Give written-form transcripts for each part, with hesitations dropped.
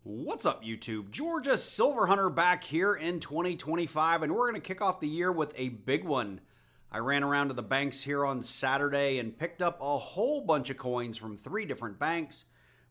What's up, YouTube? Georgia Silver Hunter back here in 2025, and we're going to kick off the year with a big one. I ran around to the banks here on Saturday and picked up a whole bunch of coins from 3 different banks.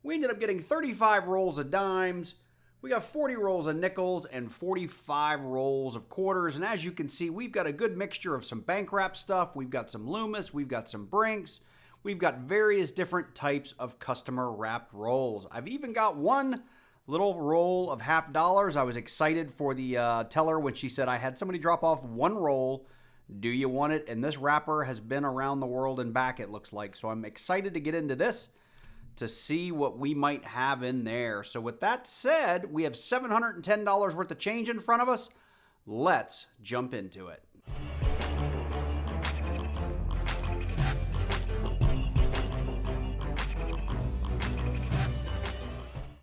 We ended up getting 35 rolls of dimes, we got 40 rolls of nickels, and 45 rolls of quarters. And as you can see, we've got a good mixture of some bank wrap stuff, we've got some Loomis, we've got some Brinks, we've got various different types of customer wrapped rolls. I've even got one little roll of $50. I was excited for the teller when she said I had somebody drop off one roll. Do you want it? And this wrapper has been around the world and back, it looks like. So I'm excited to get into this to see what we might have in there. So with that said, we have $710 worth of change in front of us. Let's jump into it.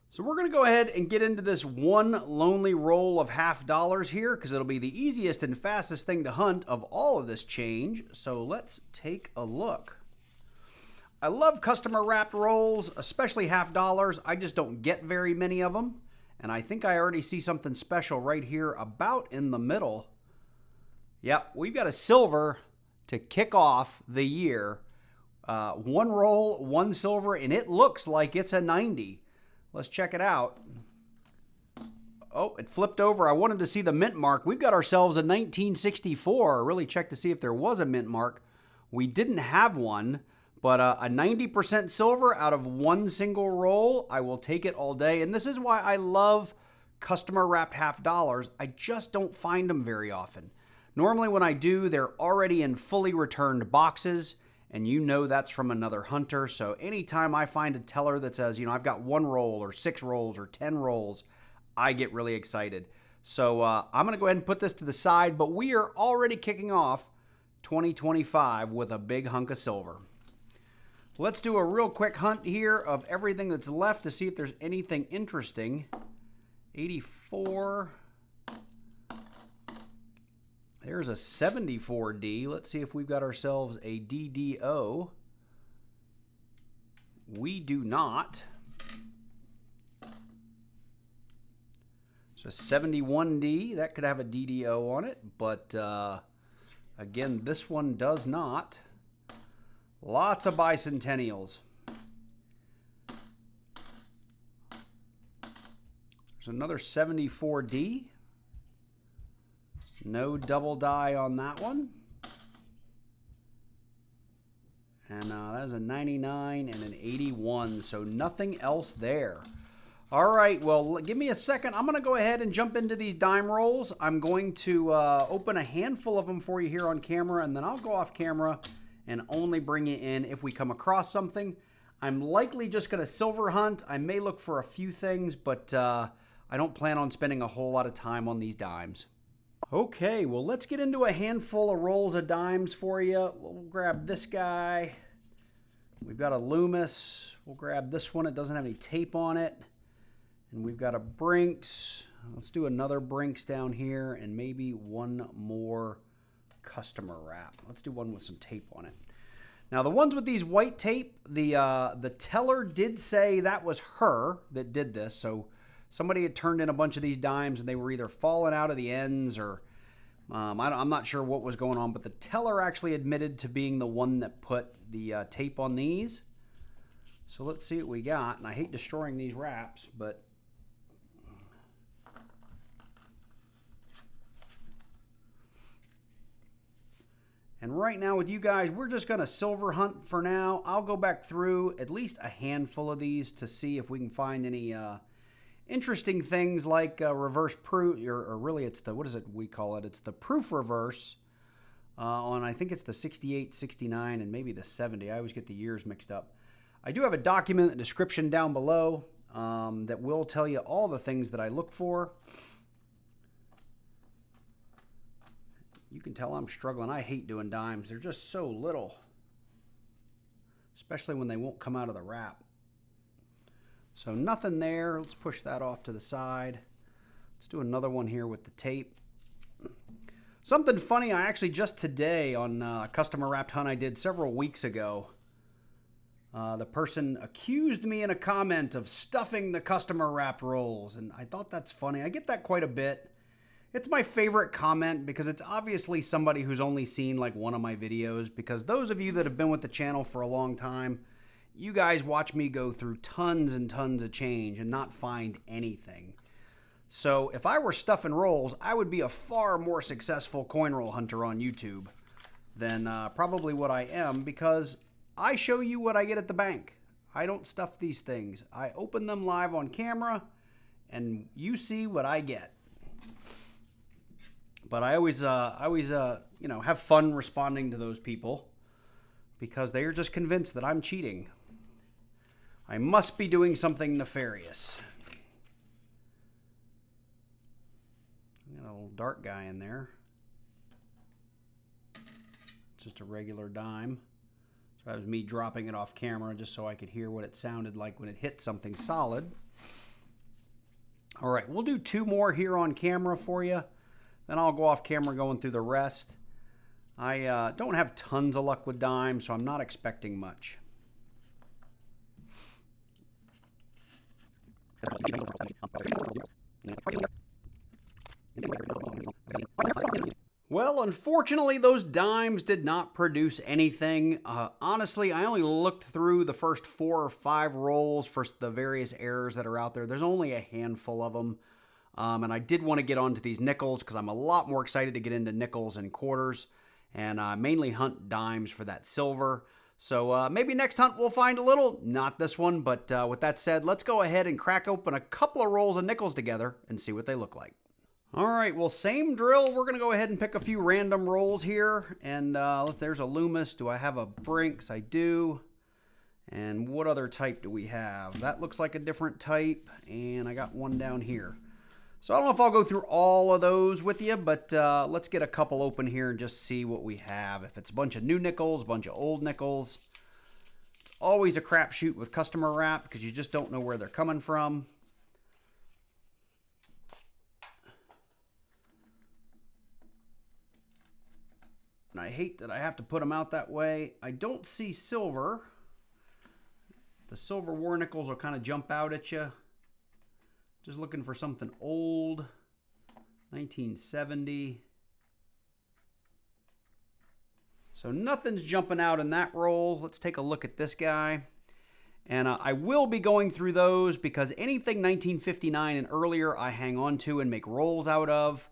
So we're going to go ahead and get into this one lonely roll of $50 here because it'll be the easiest and fastest thing to hunt of all of this change. So let's take a look. I love customer wrapped rolls, especially $50. I just don't get very many of them. And I think I already see something special right here about in the middle. Yep, we've got a silver to kick off the year. One roll, one silver, and it looks like it's a 90. Let's check it out. Oh, it flipped over. I wanted to see the mint mark. We've got ourselves a 1964. Really checked to see if there was a mint mark. We didn't have one, but a 90% silver out of one single roll. I will take it all day. And this is why I love customer wrapped $50. I just don't find them very often. Normally when I do, they're already in fully returned boxes. And you know that's from another hunter. So anytime I find a teller that says, I've got one roll or 6 rolls or 10 rolls, I get really excited. So I'm going to go ahead and put this to the side, but we are already kicking off 2025 with a big hunk of silver. Let's do a real quick hunt here of everything that's left to see if there's anything interesting. 84. There's a 74D. Let's see if we've got ourselves a DDO. We do not. So 71D, that could have a DDO on it, but again, this one does not. Lots of bicentennials. There's another 74D. No double die on that one. And that is a 99 and an 81, so nothing else there. All right, well, give me a second. I'm going to go ahead and jump into these dime rolls. I'm going to open a handful of them for you here on camera, and then I'll go off camera and only bring you in if we come across something. I'm likely just going to silver hunt. I may look for a few things, but I don't plan on spending a whole lot of time on these dimes. Okay, well, let's get into a handful of rolls of dimes for you. We'll grab this guy. We've got a Loomis. We'll grab this one. It doesn't have any tape on it. And we've got a Brinks. Let's do another Brinks down here and maybe one more customer wrap. Let's do one with some tape on it. Now, the ones with these white tape, the teller did say that was her that did this, so somebody had turned in a bunch of these dimes and they were either falling out of the ends or I'm not sure what was going on, but the teller actually admitted to being the one that put the tape on these. So let's see what we got. And I hate destroying these wraps, but and right now with you guys, we're just going to silver hunt for now. I'll go back through at least a handful of these to see if we can find any interesting things like reverse proof, or really it's the, what is it we call it? It's the proof reverse on, I think it's the 68, 69, and maybe the 70. I always get the years mixed up. I do have a document, a description down below that will tell you all the things that I look for. You can tell I'm struggling. I hate doing dimes. They're just so little, especially when they won't come out of the wrap. So nothing there. Let's push that off to the side. Let's do another one here with the tape. Something funny, I actually just today on a customer wrapped hunt I did several weeks ago, The person accused me in a comment of stuffing the customer wrapped rolls, and I thought that's funny. I get that quite a bit. It's my favorite comment because it's obviously somebody who's only seen like one of my videos, because those of you that have been with the channel for a long time, you guys watch me go through tons and tons of change and not find anything. So if I were stuffing rolls, I would be a far more successful coin roll hunter on YouTube than probably what I am, because I show you what I get at the bank. I don't stuff these things. I open them live on camera and you see what I get. But I always you know, have fun responding to those people because they are just convinced that I'm cheating. I must be doing something nefarious. Got a little dark guy in there. It's just a regular dime. So that was me dropping it off camera just so I could hear what it sounded like when it hit something solid. All right, we'll do 2 more here on camera for you. Then I'll go off camera going through the rest. I don't have tons of luck with dimes, so I'm not expecting much. Well, unfortunately, those dimes did not produce anything. Honestly, I only looked through the first 4 or 5 rolls for the various errors that are out there. There's only a handful of them. And I did want to get onto these nickels because I'm a lot more excited to get into nickels and quarters, and mainly hunt dimes for that silver. So maybe next hunt we'll find a little. Not this one, but with that said, let's go ahead and crack open a couple of rolls of nickels together and see what they look like. All right, well, same drill. We're going to go ahead and pick a few random rolls here. And there's a Loomis. Do I have a Brinks? I do. And what other type do we have? That looks like a different type, and I got one down here. So I don't know if I'll go through all of those with you, but let's get a couple open here and just see what we have. If it's a bunch of new nickels, a bunch of old nickels. It's always a crapshoot with customer wrap because you just don't know where they're coming from. And I hate that I have to put them out that way. I don't see silver. The silver war nickels will kind of jump out at you. Just looking for something old, 1970. So nothing's jumping out in that roll. Let's take a look at this guy. And I will be going through those because anything 1959 and earlier I hang on to and make rolls out of.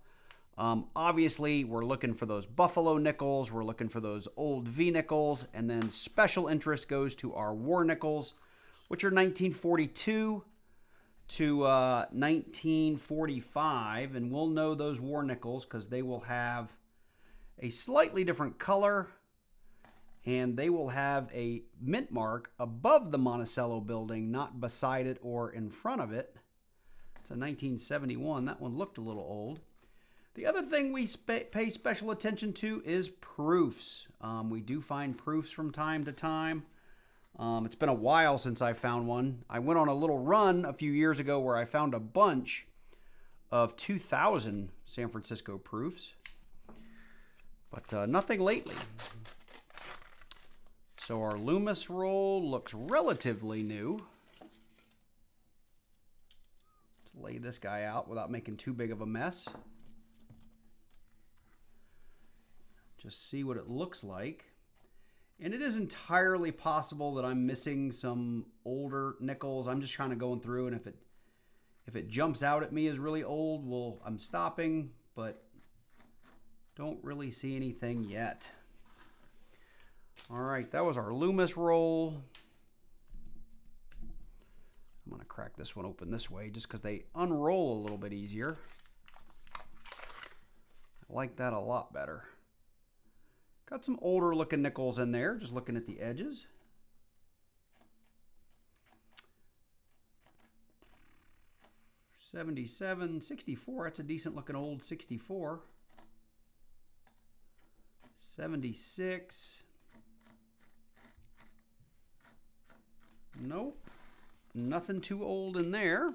Obviously, we're looking for those Buffalo nickels. We're looking for those old V nickels. And then special interest goes to our war nickels, which are 1942. To 1945, and we'll know those war nickels because they will have a slightly different color, and they will have a mint mark above the Monticello building, not beside it or in front of it. It's a 1971. That one looked a little old. The other thing we pay special attention to is proofs. We do find proofs from time to time. It's been a while since I found one. I went on a little run a few years ago where I found a bunch of 2000 San Francisco proofs, but nothing lately. So our Loomis roll looks relatively new. Let's lay this guy out without making too big of a mess. Just see what it looks like. And it is entirely possible that I'm missing some older nickels. I'm just trying to go through, and if it jumps out at me as really old, well, I'm stopping, but don't really see anything yet. All right, that was our Loomis roll. I'm going to crack this one open this way just because they unroll a little bit easier. I like that a lot better. Got some older looking nickels in there, just looking at the edges. '77, '64, that's a decent looking old '64. '76. Nope, nothing too old in there.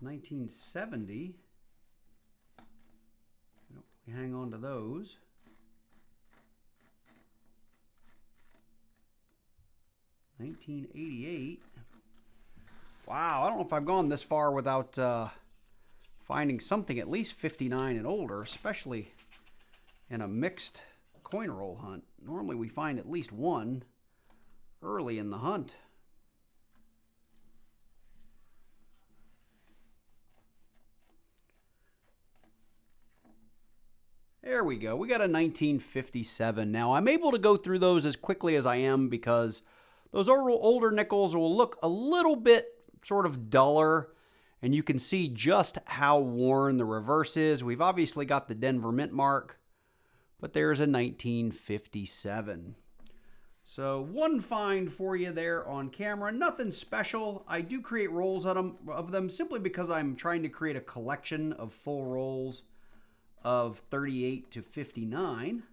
1970. We don't really hang on to those. 1988. Wow, I don't know if I've gone this far without finding something at least 59 and older, especially in a mixed coin roll hunt. Normally we find at least one early in the hunt. There we go. We got a 1957. Now, I'm able to go through those as quickly as I am because those older nickels will look a little bit sort of duller, and you can see just how worn the reverse is. We've obviously got the Denver mint mark, but there's a 1957. So one find for you there on camera. Nothing special. I do create rolls of them simply because I'm trying to create a collection of full rolls of 38 to 59.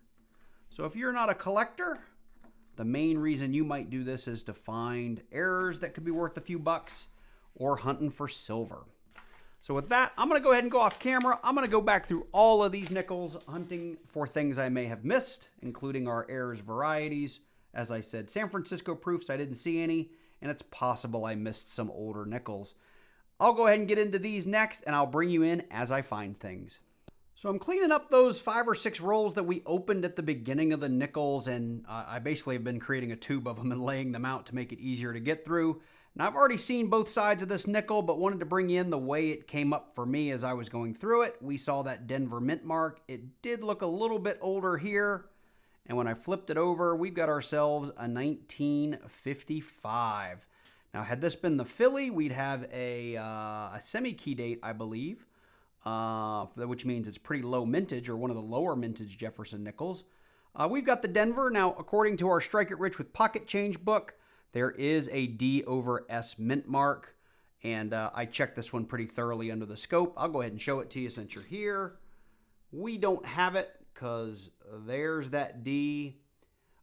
So if you're not a collector, the main reason you might do this is to find errors that could be worth a few bucks or hunting for silver. So with that, I'm going to go ahead and go off camera. I'm going to go back through all of these nickels, hunting for things I may have missed, including our errors varieties. As I said, San Francisco proofs, I didn't see any, and it's possible I missed some older nickels. I'll go ahead and get into these next, and I'll bring you in as I find things. So I'm cleaning up those 5 or 6 rolls that we opened at the beginning of the nickels, and I basically have been creating a tube of them and laying them out to make it easier to get through. Now I've already seen both sides of this nickel, but wanted to bring in the way it came up for me as I was going through it. We saw that Denver mint mark. It did look a little bit older here, and when I flipped it over, we've got ourselves a 1955. Now had this been the Philly, we'd have a semi-key date, I believe. Which means it's pretty low mintage, or one of the lower mintage Jefferson nickels. We've got the Denver. Now, according to our Strike It Rich with Pocket Change book, there is a D over S mint mark, and I checked this one pretty thoroughly under the scope. I'll go ahead and show it to you since you're here. We don't have it because there's that D.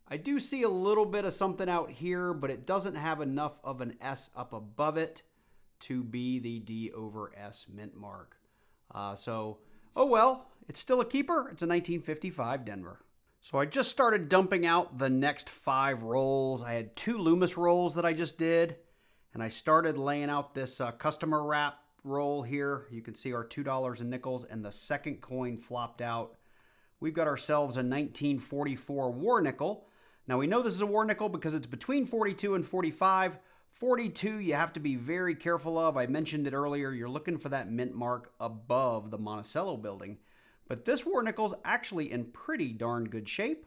I do see a little bit of something out here, but it doesn't have enough of an S up above it to be the D over S mint mark. Oh well, it's still a keeper. It's a 1955 Denver. So I just started dumping out the next 5 rolls. I had 2 Loomis rolls that I just did, and I started laying out this customer wrap roll here. You can see our $2 in nickels, and the second coin flopped out. We've got ourselves a 1944 war nickel. Now we know this is a war nickel because it's between 42 and 45. 42 you have to be very careful of. I mentioned it earlier. You're looking for that mint mark above the Monticello building. But this war nickel's actually in pretty darn good shape.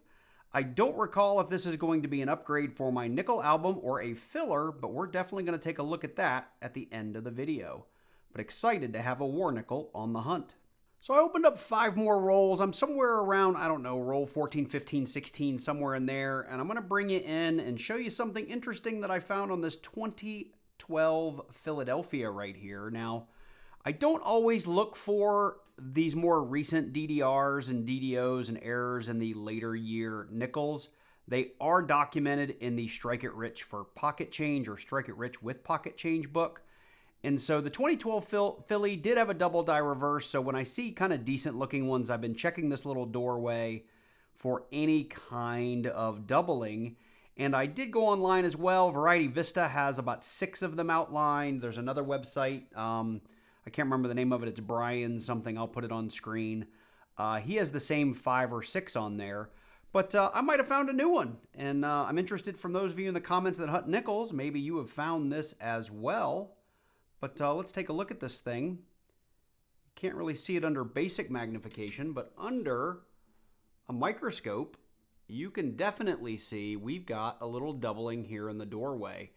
I don't recall if this is going to be an upgrade for my nickel album or a filler, but we're definitely going to take a look at that at the end of the video. But excited to have a war nickel on the hunt. So I opened up 5 more rolls. I'm somewhere around, I don't know, roll 14, 15, 16, somewhere in there. And I'm going to bring you in and show you something interesting that I found on this 2012 Philadelphia right here. Now, I don't always look for these more recent DDRs and DDOs and errors in the later year nickels. They are documented in the Strike It Rich for Pocket Change or Strike It Rich with Pocket Change book. And so the 2012 Philly did have a double die reverse. So when I see kind of decent looking ones, I've been checking this little doorway for any kind of doubling. And I did go online as well. Variety Vista has about 6 of them outlined. There's another website. I can't remember the name of it. It's Brian something. I'll put it on screen. He has the same 5 or 6 on there. But I might have found a new one. And I'm interested from those of you in the comments that hunt nickels. Maybe you have found this as well. But let's take a look at this thing. You can't really see it under basic magnification, but under a microscope, you can definitely see we've got a little doubling here in the doorway.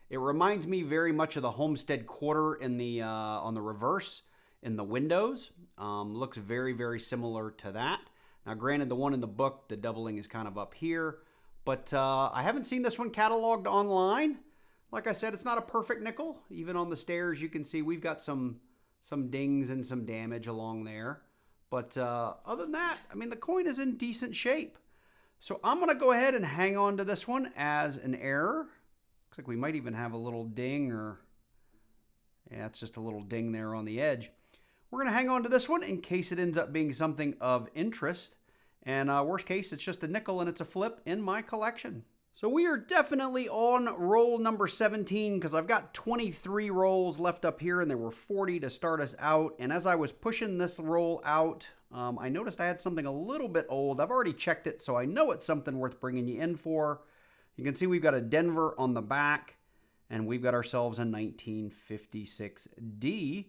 It reminds me very much of the Homestead quarter in the on the reverse in the windows. Looks very, very similar to that. Now, granted, the one in the book, the doubling is kind of up here, but I haven't seen this one cataloged online. Like I said, it's not a perfect nickel. Even on the stairs, you can see we've got some dings and some damage along there. But other than that, I mean, the coin is in decent shape. So I'm going to go ahead and hang on to this one as an error. Looks like we might even have a little ding or Yeah, it's just a little ding there on the edge. We're going to hang on to this one in case it ends up being something of interest. And worst case, it's just a nickel and it's a flip in my collection. So we are definitely on roll number 17 because I've got 23 rolls left up here and there were 40 to start us out. And as I was pushing this roll out, I noticed I had something a little bit old. I've already checked it, so I know it's something worth bringing you in for. You can see we've got a Denver on the back, and we've got ourselves a 1956D.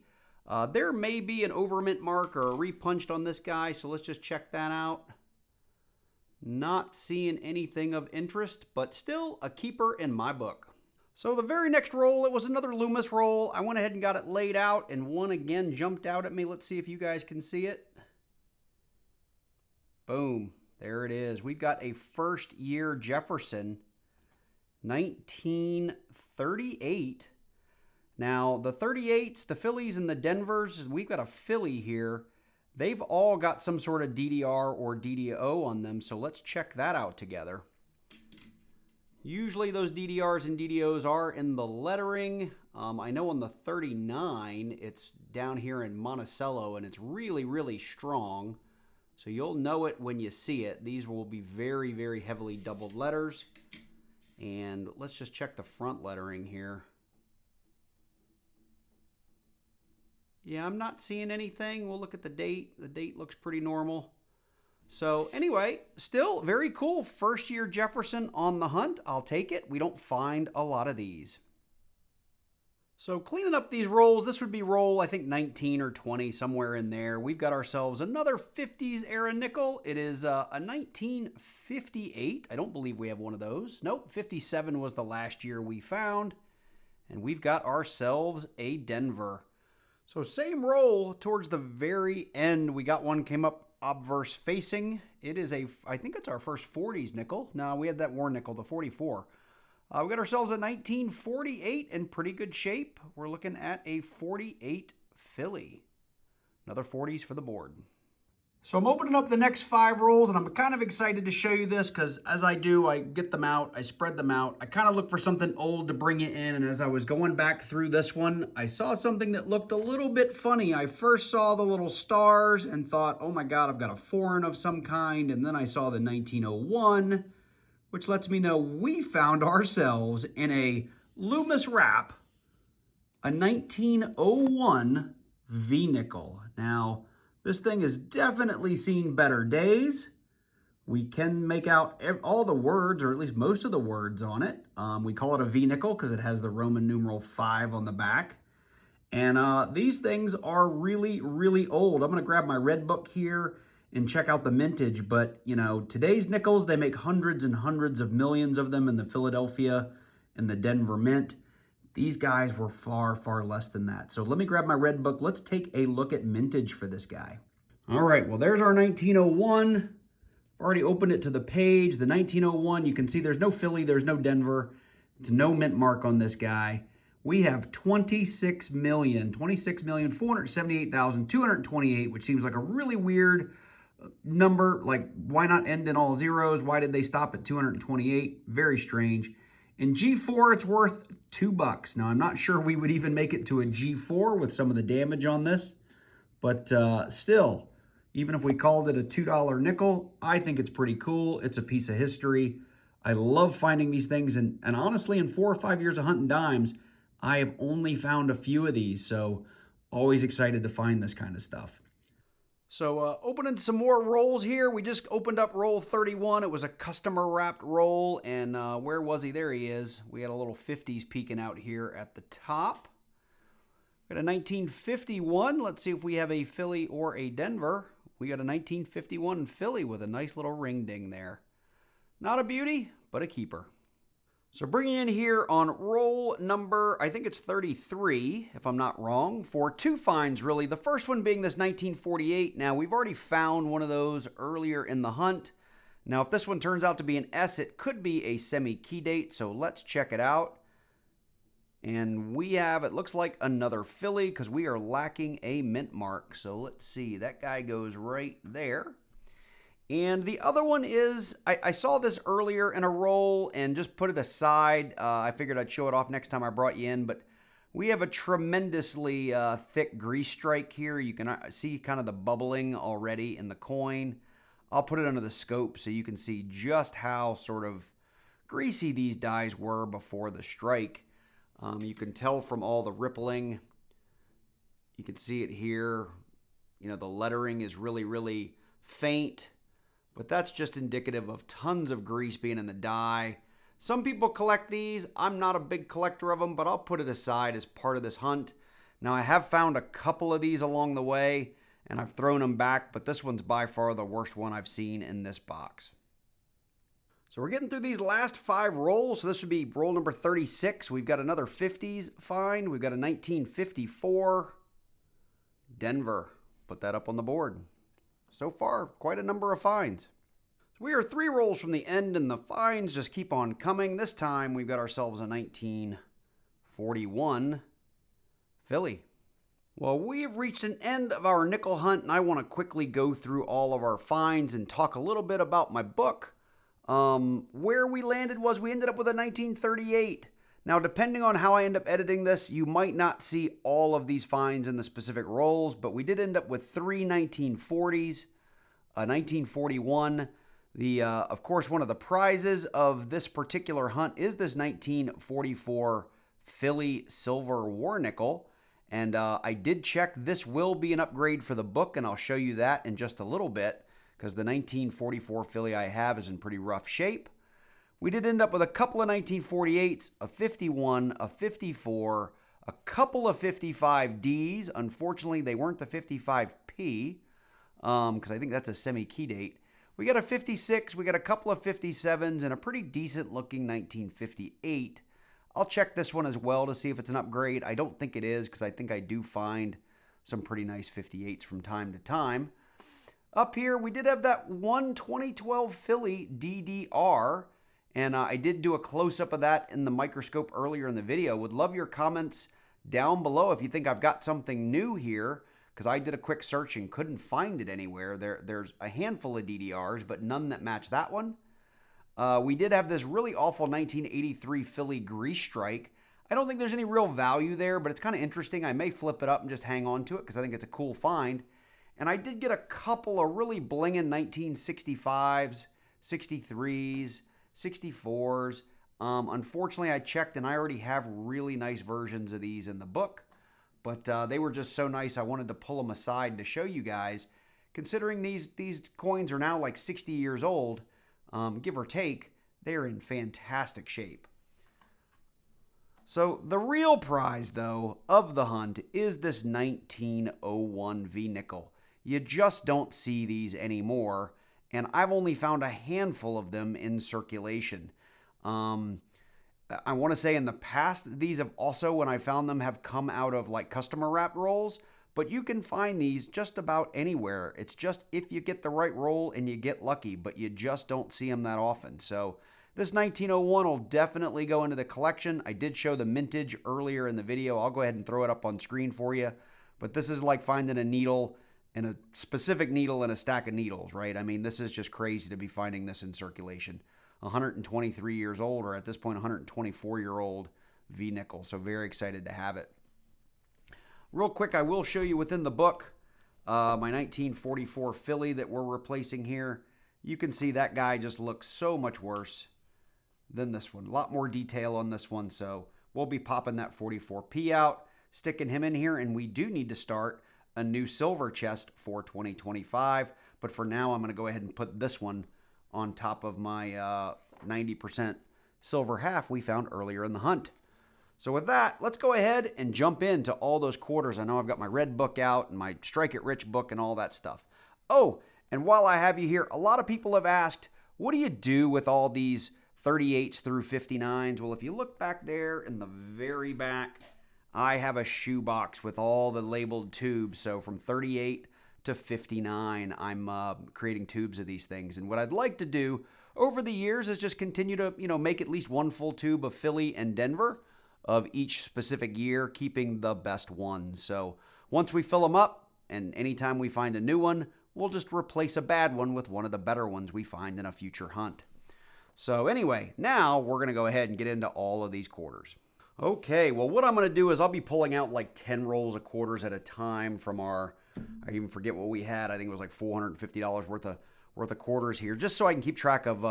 There may be an overmint mark or a repunched on this guy, so let's just check that out. Not seeing anything of interest, but still a keeper in my book. So the very next roll, it was another Loomis roll. I went ahead and got it laid out, and one again jumped out at me. Let's see if you guys can see it. Boom. There it is. We've got a first-year Jefferson, 1938. Now, the 38s, the Phillies, and the Denvers, we've got a Philly here. They've all got some sort of DDR or DDO on them, so let's check that out together. Usually those DDRs and DDOs are in the lettering. I know on the 39, it's down here in Monticello, and it's really, really strong. So you'll know it when you see it. These will be very, very heavily doubled letters. And let's just check the front lettering here. Yeah, I'm not seeing anything. We'll look at the date. The date looks pretty normal. So anyway, still very cool. First year Jefferson on the hunt. I'll take it. We don't find a lot of these. So cleaning up these rolls, this would be roll, I think 19 or 20, somewhere in there. We've got ourselves another 50s era nickel. It is a 1958. I don't believe we have one of those. Nope, 57 was the last year we found. And we've got ourselves a Denver. So same roll towards the very end. We got one came up obverse facing. It is I think it's our first 40s nickel. No, we had that war nickel, the 44. We got ourselves a 1948 in pretty good shape. We're looking at a 48 Philly. Another 40s for the board. So I'm opening up the next 5 rolls, and I'm kind of excited to show you this because as I do, I get them out, I spread them out. I kind of look for something old to bring it in, and as I was going back through this one, I saw something that looked a little bit funny. I first saw the little stars and thought, oh my God, I've got a foreign of some kind, and then I saw the 1901, which lets me know we found ourselves in a Loomis wrap, a 1901 V-nickel. Now, this thing has definitely seen better days. We can make out all the words, or at least most of the words on it. We call it a V-nickel because it has the Roman numeral 5 on the back. And these things are really, really old. I'm going to grab my red book here and check out the mintage. But, you know, today's nickels, they make hundreds and hundreds of millions of them in the Philadelphia and the Denver Mint. These guys were far, far less than that. So let me grab my red book. Let's take a look at mintage for this guy. All right, well, there's our 1901. I've already opened it to the page. The 1901, you can see there's no Philly, there's no Denver. It's no mint mark on this guy. We have 26,478,228, which seems like a really weird number. Like, why not end in all zeros? Why did they stop at 228? Very strange. In G4, it's worth $2. Now, I'm not sure we would even make it to a G4 with some of the damage on this, but still, even if we called it a $2 nickel, I think it's pretty cool. It's a piece of history. I love finding these things, and honestly, in 4 or 5 years of hunting dimes, I have only found a few of these, so always excited to find this kind of stuff. So opening some more rolls here. We just opened up roll 31. It was a customer wrapped roll, and where was he? There he is. We had a little 50s peeking out here at the top. We got a 1951. Let's see if we have a Philly or a Denver. We got a 1951 Philly with a nice little ring ding there. Not a beauty, but a keeper. So bringing in here on roll number, I think it's 33, if I'm not wrong, for 2 finds, really. The first one being this 1948. Now, we've already found one of those earlier in the hunt. Now, if this one turns out to be an S, it could be a semi-key date, so let's check it out. And we have, it looks like another Philly, because we are lacking a mint mark. So let's see, that guy goes right there. And the other one is, I saw this earlier in a roll and just put it aside. I figured I'd show it off next time I brought you in, but We have a tremendously thick grease strike here. You can see kind of the bubbling already in the coin. I'll put it under the scope so you can see just how sort of greasy these dies were before the strike. You can tell from all the rippling. You can see it here. You know, the lettering is really, really faint, but that's just indicative of tons of grease being in the die. Some people collect these. I'm not a big collector of them, but I'll put it aside as part of this hunt. Now, I have found a couple of these along the way, and I've thrown them back, but this one's by far the worst one I've seen in this box. So we're getting through these last 5 rolls. So this would be roll number 36. We've got another 50s find. We've got a 1954 Denver. Put that up on the board. So far, quite a number of finds. So we are 3 rolls from the end, and the finds just keep on coming. This time, we've got ourselves a 1941 Philly. Well, we have reached an end of our nickel hunt, and I want to quickly go through all of our finds and talk a little bit about my book. Where we landed was we ended up with a 1938. Now, depending on how I end up editing this, you might not see all of these finds in the specific rolls, but we did end up with 3 1940s, a 1941. Of course, one of the prizes of this particular hunt is this 1944 Philly silver war nickel. And I did check. This will be an upgrade for the book, and I'll show you that in just a little bit, because the 1944 Philly I have is in pretty rough shape. We did end up with a couple of 1948s, a 51, a 54, a couple of 55Ds. Unfortunately, they weren't the 55P, because I think that's a semi-key date. We got a 56, we got a couple of 57s, and a pretty decent-looking 1958. I'll check this one as well to see if it's an upgrade. I don't think it is, because I think I do find some pretty nice 58s from time to time. Up here, we did have that one 2012 Philly DDR, and I did do a close-up of that in the microscope earlier in the video. Would love your comments down below if you think I've got something new here, because I did a quick search and couldn't find it anywhere. There's a handful of DDRs, but none that match that one. We did have this really awful 1983 Philly grease strike. I don't think there's any real value there, but it's kind of interesting. I may flip it up and just hang on to it because I think it's a cool find. And I did get a couple of really blinging 1965s, 63s, 64s. Unfortunately, I checked and I already have really nice versions of these in the book, but they were just so nice I wanted to pull them aside to show you guys. Considering these coins are now like 60 years old, give or take, they're in fantastic shape. So the real prize, though, of the hunt is this 1901 V-nickel. You just don't see these anymore, and I've only found a handful of them in circulation. I want to say in the past, these have also, when I found them, have come out of like customer wrap rolls, but you can find these just about anywhere. It's just if you get the right roll and you get lucky, but you just don't see them that often. So this 1901 will definitely go into the collection. I did show the mintage earlier in the video. I'll go ahead and throw it up on screen for you. But this is like finding a needle and a specific needle in a stack of needles, right? I mean, this is just crazy to be finding this in circulation. 123 years old, or at this point, 124-year-old V-nickel. So very excited to have it. Real quick, I will show you within the book my 1944 Philly that we're replacing here. You can see that guy just looks so much worse than this one. A lot more detail on this one, so we'll be popping that 44P out, sticking him in here, and we do need to start a new silver chest for 2025. But for now, I'm going to go ahead and put this one on top of my 90% silver half we found earlier in the hunt. So with that, let's go ahead and jump into all those quarters. I know I've got my red book out and my Strike It Rich book and all that stuff. Oh, and while I have you here, a lot of people have asked, what do you do with all these 38s through 59s? Well, if you look back there in the very back, I have a shoebox with all the labeled tubes. So from 38 to 59, I'm creating tubes of these things. And what I'd like to do over the years is just continue to, make at least one full tube of Philly and Denver of each specific year, keeping the best ones. So once we fill them up, and anytime we find a new one, we'll just replace a bad one with one of the better ones we find in a future hunt. So anyway, now we're going to go ahead and get into all of these quarters. Okay, well, what I'm going to do is I'll be pulling out like 10 rolls of quarters at a time from our, I even forget what we had. I think it was like $450 worth of quarters here, just so I can keep track of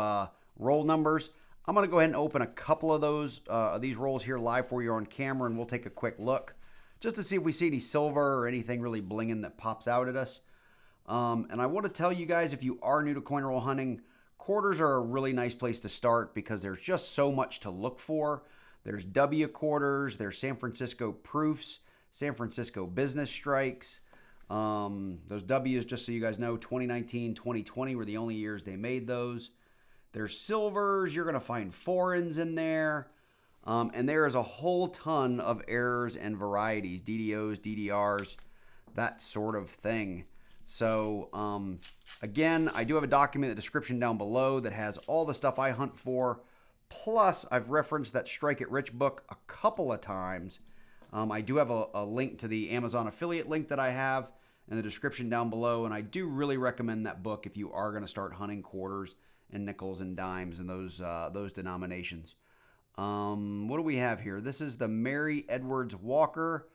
roll numbers. I'm going to go ahead and open a couple of these rolls here live for you on camera, and we'll take a quick look just to see if we see any silver or anything really blinging that pops out at us. And I want to tell you guys, if you are new to coin roll hunting, quarters are a really nice place to start because there's just so much to look for. There's W quarters, there's San Francisco proofs, San Francisco business strikes. Those W's, just so you guys know, 2019, 2020 were the only years they made those. There's silvers, you're going to find foreigns in there. And there is a whole ton of errors and varieties, DDOs, DDRs, that sort of thing. So, again, I do have a document in the description down below that has all the stuff I hunt for. Plus, I've referenced that Strike It Rich book a couple of times. I do have a link to the Amazon affiliate link that I have in the description down below, and I do really recommend that book if you are going to start hunting quarters and nickels and dimes and those denominations. What do we have here? This is the Mary Edwards Walker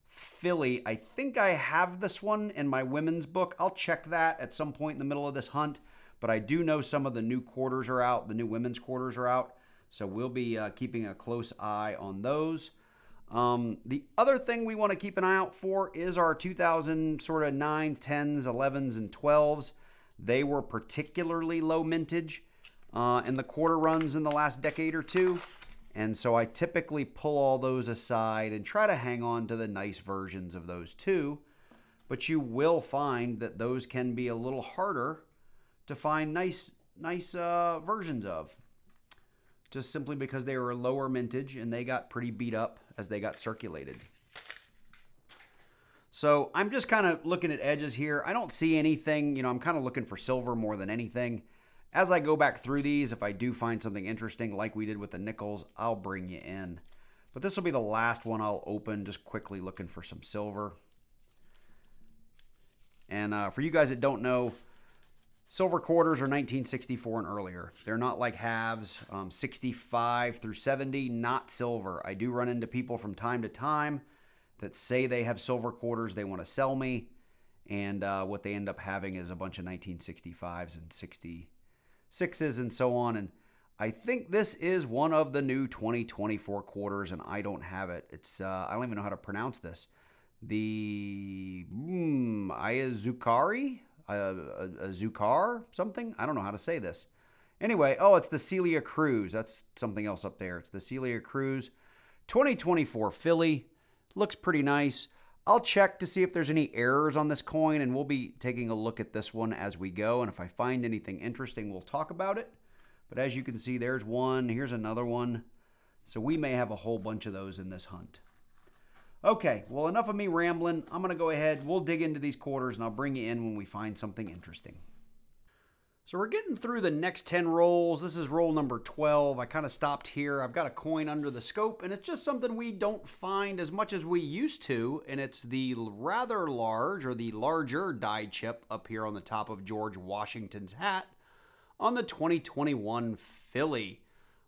Philly. I think I have this one in my women's book. I'll check that at some point in the middle of this hunt, but I do know some of the new quarters are out. The new women's quarters are out, so we'll be keeping a close eye on those. The other thing we want to keep an eye out for is our 2000 sort of 9s, 10s, 11s, and 12s. They were particularly low mintage in the quarter runs in the last decade or two. And so I typically pull all those aside and try to hang on to the nice versions of those too. But you will find that those can be a little harder to find nice versions of. Just simply because they were lower mintage and they got pretty beat up as they got circulated. So I'm just kind of looking at edges here. I don't see anything, I'm kind of looking for silver more than anything. As I go back through these, if I do find something interesting like we did with the nickels, I'll bring you in. But this will be the last one I'll open, just quickly looking for some silver. And for you guys that don't know, silver quarters are 1964 and earlier. They're not like halves, 65 through 70, not silver. I do run into people from time to time that say they have silver quarters they want to sell me. And what they end up having is a bunch of 1965s and 66s and so on. And I think this is one of the new 2024 quarters, and I don't have it. It's I don't even know how to pronounce this. The Ayazukari, Zukar something. I don't know how to say this. Anyway, it's the Celia Cruz. That's something else up there. It's the Celia Cruz 2024 Philly. Looks pretty nice. I'll check to see if there's any errors on this coin, and we'll be taking a look at this one as we go. And if I find anything interesting, we'll talk about it. But as you can see, there's one. Here's another one. So we may have a whole bunch of those in this hunt. Okay, well, enough of me rambling. I'm going to go ahead. We'll dig into these quarters, and I'll bring you in when we find something interesting. So we're getting through the next 10 rolls. This is roll number 12. I kind of stopped here. I've got a coin under the scope, and it's just something we don't find as much as we used to, and it's the rather large, or the larger die chip up here on the top of George Washington's hat on the 2021 Philly.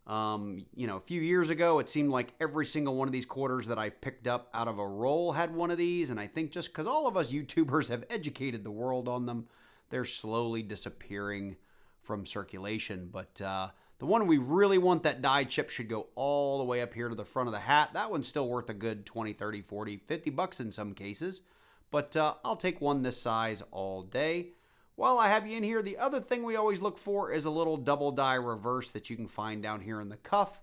A few years ago, it seemed like every single one of these quarters that I picked up out of a roll had one of these, and I think just because all of us YouTubers have educated the world on them, they're slowly disappearing from circulation. But the one we really want, that die chip, should go all the way up here to the front of the hat. That one's still worth a good 20, 30, 40, 50 bucks in some cases. But I'll take one this size all day. While I have you in here, the other thing we always look for is a little double die reverse that you can find down here in the cuff.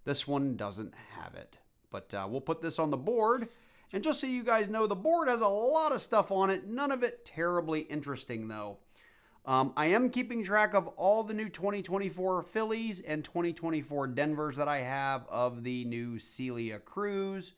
This one doesn't have it. But we'll put this on the board. And just so you guys know, the board has a lot of stuff on it. None of it terribly interesting, though. I am keeping track of all the new 2024 Phillies and 2024 Denvers that I have of the new Celia Cruz.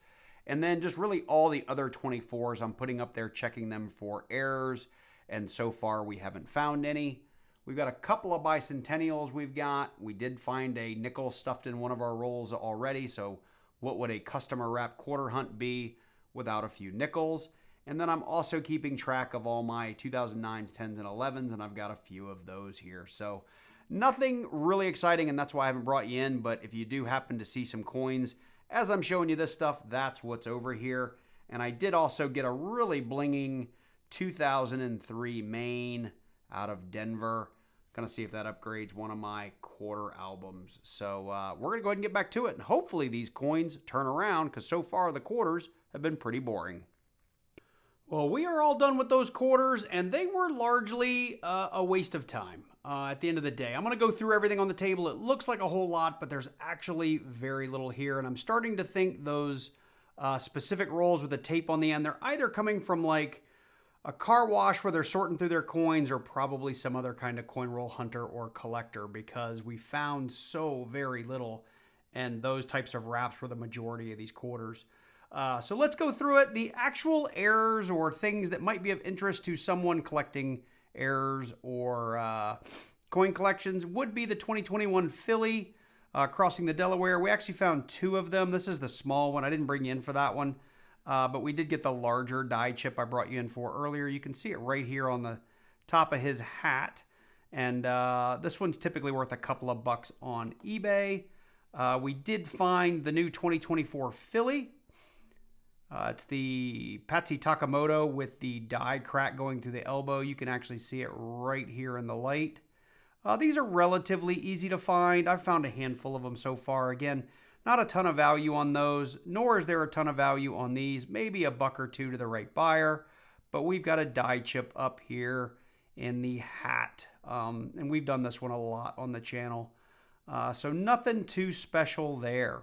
And then just really all the other 24s I'm putting up there, checking them for errors. And so far, we haven't found any. We've got a couple of bicentennials we did find a nickel stuffed in one of our rolls already. So what would a customer wrap quarter hunt be without a few nickels? And then I'm also keeping track of all my 2009s, 10s, and 11s, and I've got a few of those here. So nothing really exciting, and that's why I haven't brought you in. But if you do happen to see some coins as I'm showing you this stuff, that's what's over here. And I did also get a really blinging 2003 Maine out of Denver. Gonna see if that upgrades one of my quarter albums. So we're gonna go ahead and get back to it, and hopefully these coins turn around, because so far the quarters have been pretty boring. Well, we are all done with those quarters, and they were largely a waste of time at the end of the day. I'm going to go through everything on the table. It looks like a whole lot, but there's actually very little here, and I'm starting to think those specific rolls with the tape on the end, they're either coming from like a car wash where they're sorting through their coins, or probably some other kind of coin roll hunter or collector, because we found so very little, and those types of wraps were the majority of these quarters. So let's go through it. The actual errors or things that might be of interest to someone collecting errors or coin collections would be the 2021 Philly crossing the Delaware. We actually found two of them. This is the small one. I didn't bring you in for that one, but we did get the larger die chip I brought you in for earlier. You can see it right here on the top of his hat. And this one's typically worth a couple of bucks on eBay. We did find the new 2024 Philly. It's the Patsy Takemoto with the die crack going through the elbow. You can actually see it right here in the light. These are relatively easy to find. I've found a handful of them so far. Again, not a ton of value on those, nor is there a ton of value on these. Maybe a buck or two to the right buyer, but we've got a die chip up here in the hat. And we've done this one a lot on the channel. So nothing too special there.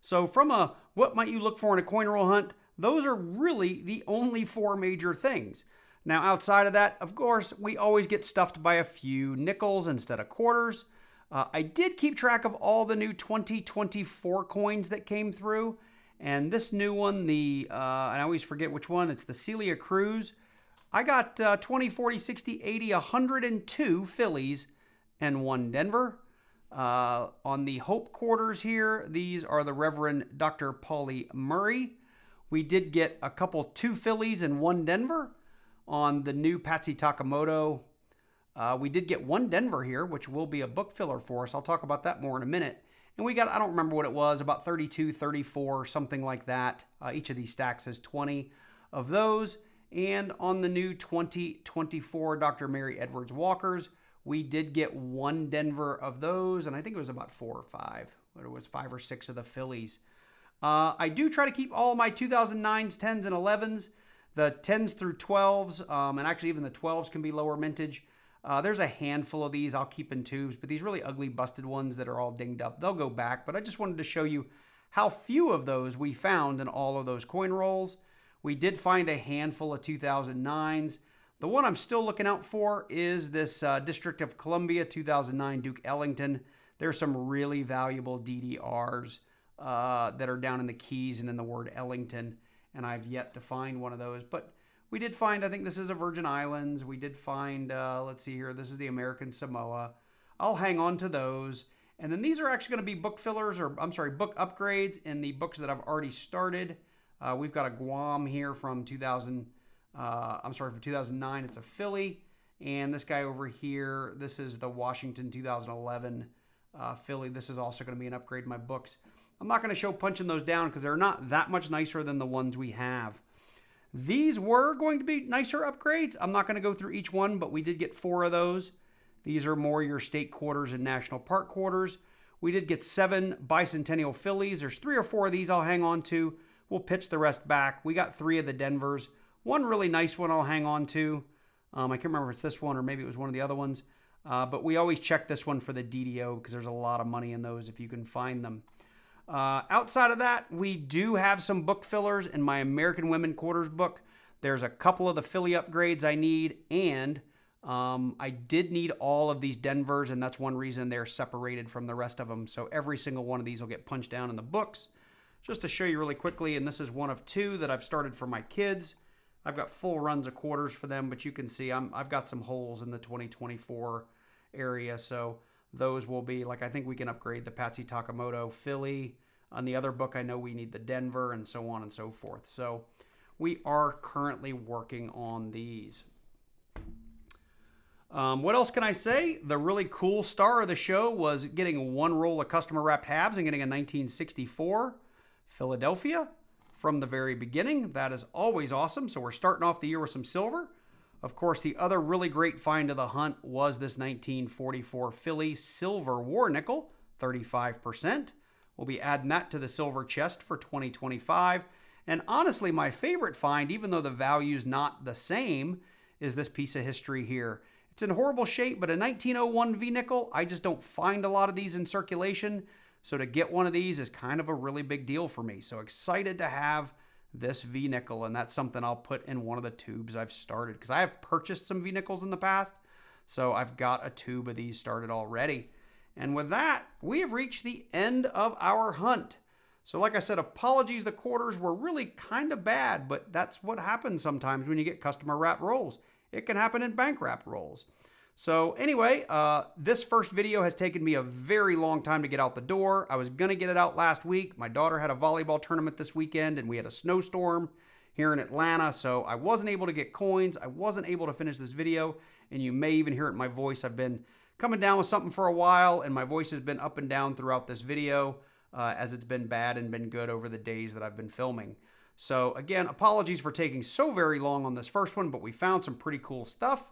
So from a what might you look for in a coin roll hunt, those are really the only four major things. Now outside of that, of course, we always get stuffed by a few nickels instead of quarters. I did keep track of all the new 2024 coins that came through. And this new one, I always forget which one, it's the Celia Cruz. I got 20, 40, 60, 80, 102 Phillies and one Denver. On the Hope quarters here, these are the Reverend Dr. Paulie Murray. We did get a couple 2 Phillies and 1 Denver on the new Patsy Takemoto. We did get 1 Denver here, which will be a book filler for us. I'll talk about that more in a minute. And we got, I don't remember what it was, about 32, 34, something like that. Each of these stacks has 20 of those. And on the new 2024 Dr. Mary Edwards Walkers, we did get 1 Denver of those, and I think it was about 4 or 5. But it was 5 or 6 of the Phillies. I do try to keep all my 2009s, 10s, and 11s. The 10s through 12s, and actually even the 12s can be lower mintage. There's a handful of these I'll keep in tubes, but these really ugly busted ones that are all dinged up, they'll go back. But I just wanted to show you how few of those we found in all of those coin rolls. We did find a handful of 2009s. The one I'm still looking out for is this District of Columbia 2009 Duke Ellington. There's some really valuable DDRs that are down in the keys and in the word Ellington, and I've yet to find one of those. But we did find, I think this is a Virgin Islands. We did find, let's see here, this is the American Samoa. I'll hang on to those. And then these are actually going to be book fillers, or I'm sorry, book upgrades in the books that I've already started. We've got a Guam here from 2009. It's a Philly. And this guy over here, this is the Washington 2011 Philly. This is also going to be an upgrade in my books. I'm not going to show punching those down because they're not that much nicer than the ones we have. These were going to be nicer upgrades. I'm not going to go through each one, but we did get 4 of those. These are more your state quarters and national park quarters. We did get 7 bicentennial Phillies. There's 3 or 4 of these I'll hang on to. We'll pitch the rest back. We got 3 of the Denvers. One really nice one I'll hang on to. I can't remember if it's this one or maybe it was one of the other ones. But we always check this one for the DDO because there's a lot of money in those if you can find them. Outside of that, we do have some book fillers in my American Women Quarters book. There's a couple of the Philly upgrades I need, and I did need all of these Denvers, and that's one reason they're separated from the rest of them. So every single one of these will get punched down in the books. Just to show you really quickly, and this is one of 2 that I've started for my kids. I've got full runs of quarters for them, but you can see I've got some holes in the 2024 area, so those will be, like, I think we can upgrade the Patsy Takemoto Philly. On the other book, I know we need the Denver and so on and so forth. So we are currently working on these. What else can I say? The really cool star of the show was getting one roll of customer wrapped halves and getting a 1964 Philadelphia from the very beginning. That is always awesome. So we're starting off the year with some silver. Of course, the other really great find of the hunt was this 1944 Philly silver war nickel, 35%. We'll be adding that to the silver chest for 2025. And honestly, my favorite find, even though the value's not the same, is this piece of history here. It's in horrible shape, but a 1901 V-nickel, I just don't find a lot of these in circulation. So to get one of these is kind of a really big deal for me. So excited to have this V-nickel, and that's something I'll put in one of the tubes I've started, because I have purchased some V-nickels in the past, so I've got a tube of these started already. And with that, we have reached the end of our hunt. So like I said, apologies, the quarters were really kind of bad, but that's what happens sometimes when you get customer wrap rolls. It can happen in bank wrap rolls. So anyway, this first video has taken me a very long time to get out the door. I was going to get it out last week. My daughter had a volleyball tournament this weekend, and we had a snowstorm here in Atlanta, so I wasn't able to get coins. I wasn't able to finish this video, and you may even hear it in my voice. I've been coming down with something for a while, and my voice has been up and down throughout this video as it's been bad and been good over the days that I've been filming. So again, apologies for taking so very long on this first one, but we found some pretty cool stuff.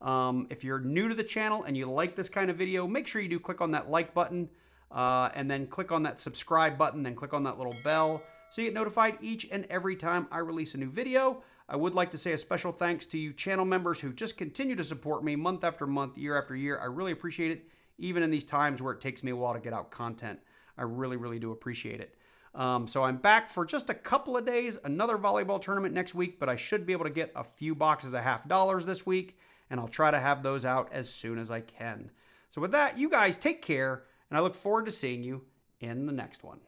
If you're new to the channel and you like this kind of video, make sure you do click on that like button and then click on that subscribe button, then click on that little bell so you get notified each and every time I release a new video. I would like to say a special thanks to you channel members who just continue to support me month after month, year after year. I really appreciate it, even in these times where it takes me a while to get out content. I really, really do appreciate it. So I'm back for just a couple of days, another volleyball tournament next week, but I should be able to get a few boxes of $50 this week, and I'll try to have those out as soon as I can. So with that, you guys take care, and I look forward to seeing you in the next one.